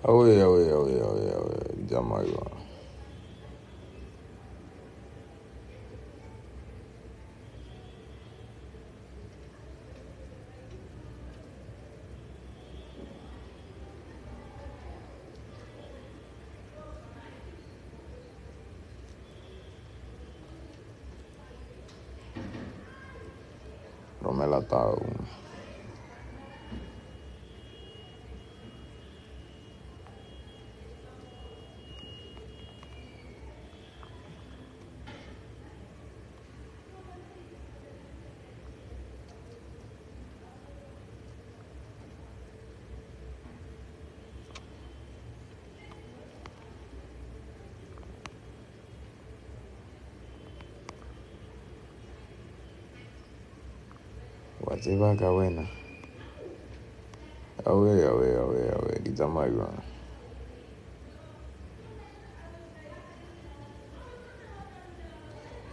Awe, Jamaica. Romela tao. Whatever ka wena. Awe, di Jamaica.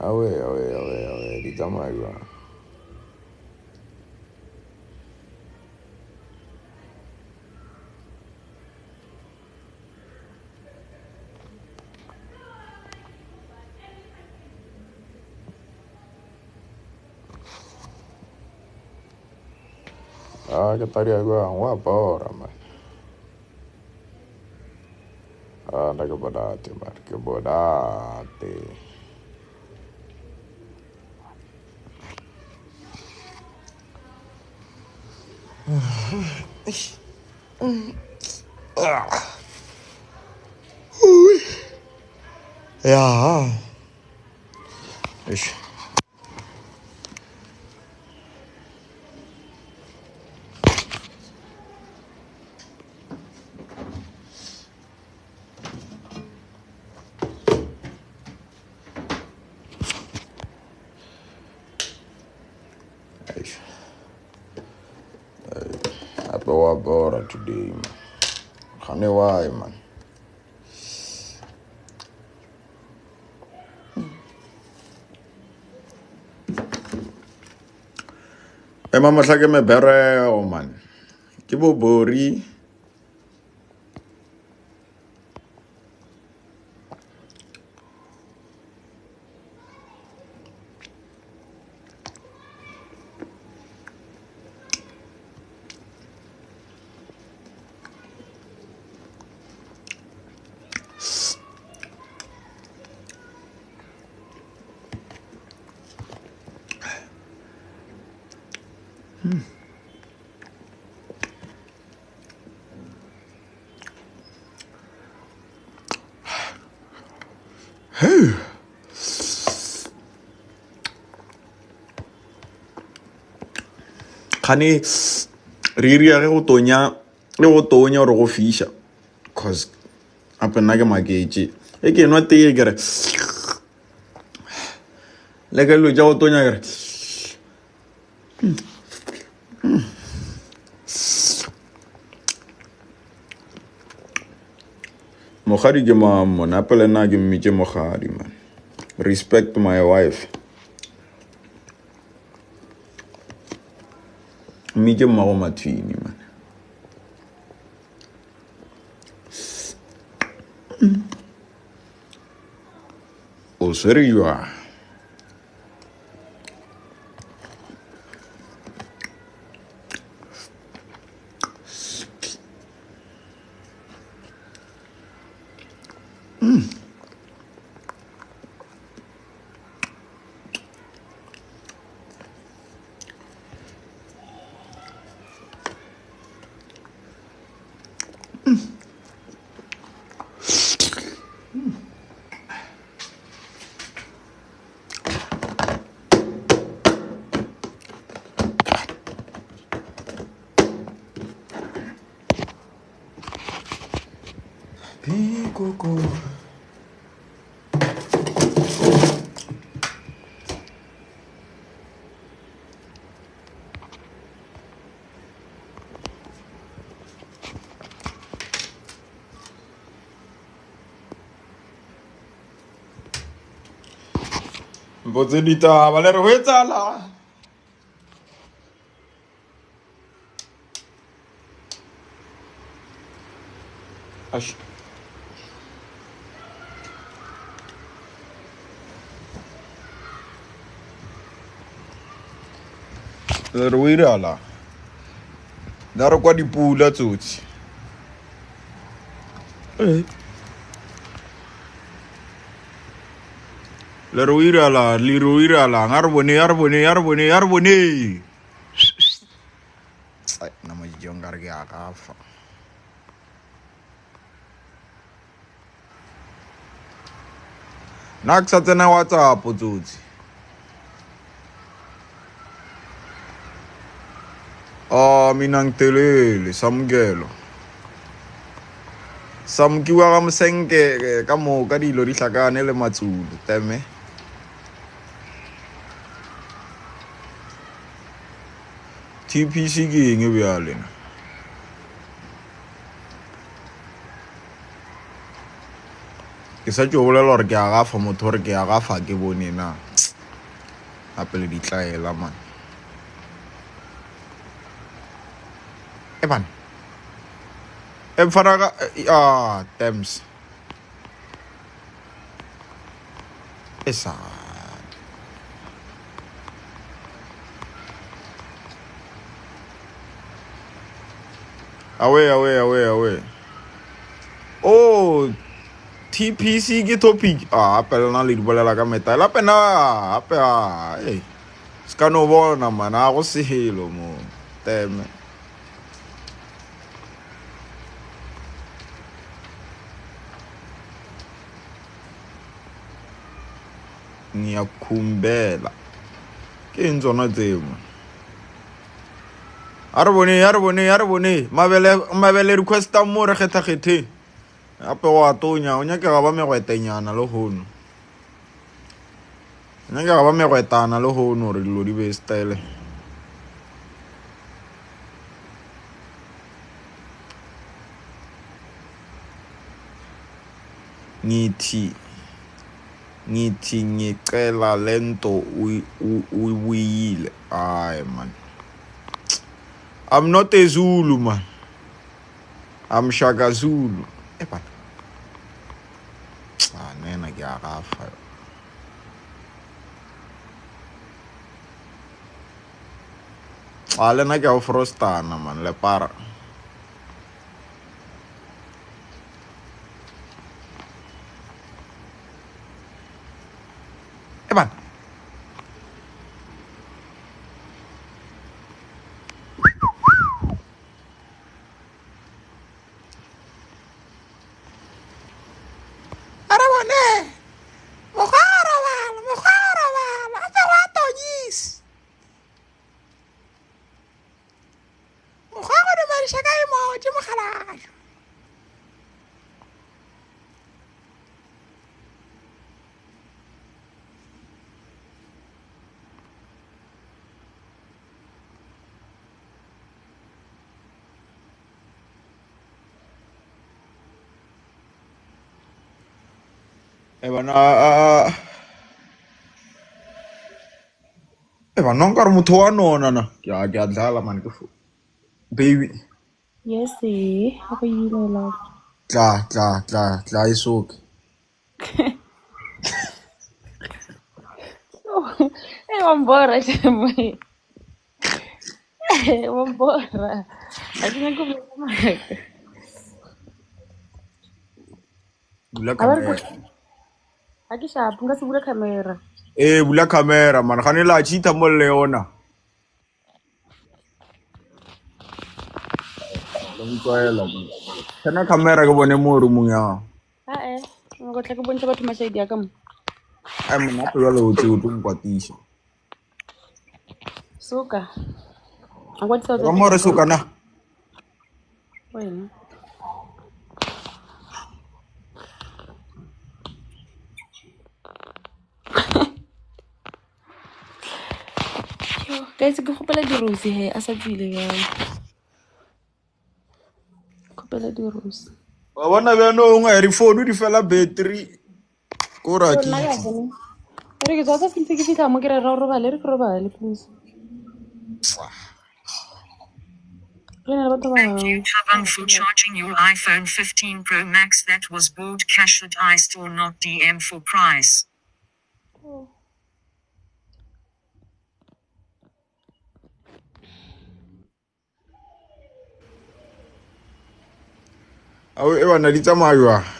Awe, di Jamaica. Que estaría guapa ahora, man. Anda que bodate, man. Que bodate. Ja. Ich. Apewa bora today, man. Khane why, man. Mama hlake me bereo, man. Ke bo bori. Khane riri ya go tonya le go tonya re go fisha cause ape nna ke maketse e ke nwa tee ke re le ke lo ja go tonya ke re mogadi ke mamona ape le nna ke mmitse mogadi, man. Respect my wife. Mmitse mmago Mathini, man. O swere jwa. Coco. Mpotse ditaba le re ho etsala. Ash. Le re o irala. Da re kwa dipula tsotsi. Le re o irala, nga re bone. Ai, na mo dijong ka re ke a gafa. Na ke sa tsena WhatsApp tsotsi. Mina ngitelele samukelo. Samukiwa ka mosenke ka moka dilo di hlakane le matsulu teme. TPC ke eng e bjale na? Ke sa tšo bolela gore ke a gafa motho gore ke a gafa ke bone na. Gape le ditlaela man. Eban. Fana ka Thames. Esa. Away. Oh, TPC ke topic. Apela na le di bolela ka meta. La pena ape hey. Ska no bona man, a go sehelo mo. Teme. Ngiyakhumbela. Ke ntsona tsemo. Are bone. Mabele requesta mo re kgetha. Ape wa tonya, o nyaka ga ba megwetenyana le hono. O nyaka ga ba megwetana le hono re dilo di be style. Ngithi ngicela lento uyile. Ay man. I'm not a Zulu man. I'm Shaka Zulu. Epa. Nena ke a gafa. Le na ke a frostana man le para. Epa. Non ka re motho wa nona na. Ke a dlala man ke baby. Yes, ako yun Tla isoke. Wambora siya mo eh. Wambora. At nagkumaga. Bula kamera. Aki siya, punga sa bula kamera. Bula kamera man. Kanila chita mo leona. Kana kamera ke bone mo rumong ya. Ngo tla ke bontsha batho mashaidi ya ka mo. Ai mona pe jwale o tse o tlo nkwatisha. Suka. Akwatisa Ka mo re suka na. Wena. Guys, ke gopela di-rose he, a sa tswile yang. Gopela di-rose. Wa bona bjano nga re phone di fela battery. Ko ra ki. Re ke tswa se ke fitla mo ke re robale please. Thank you, Tabang, for charging your iPhone 15 Pro Max that was bought cash at iStore, not DM for price. Ewa na di tsamaya.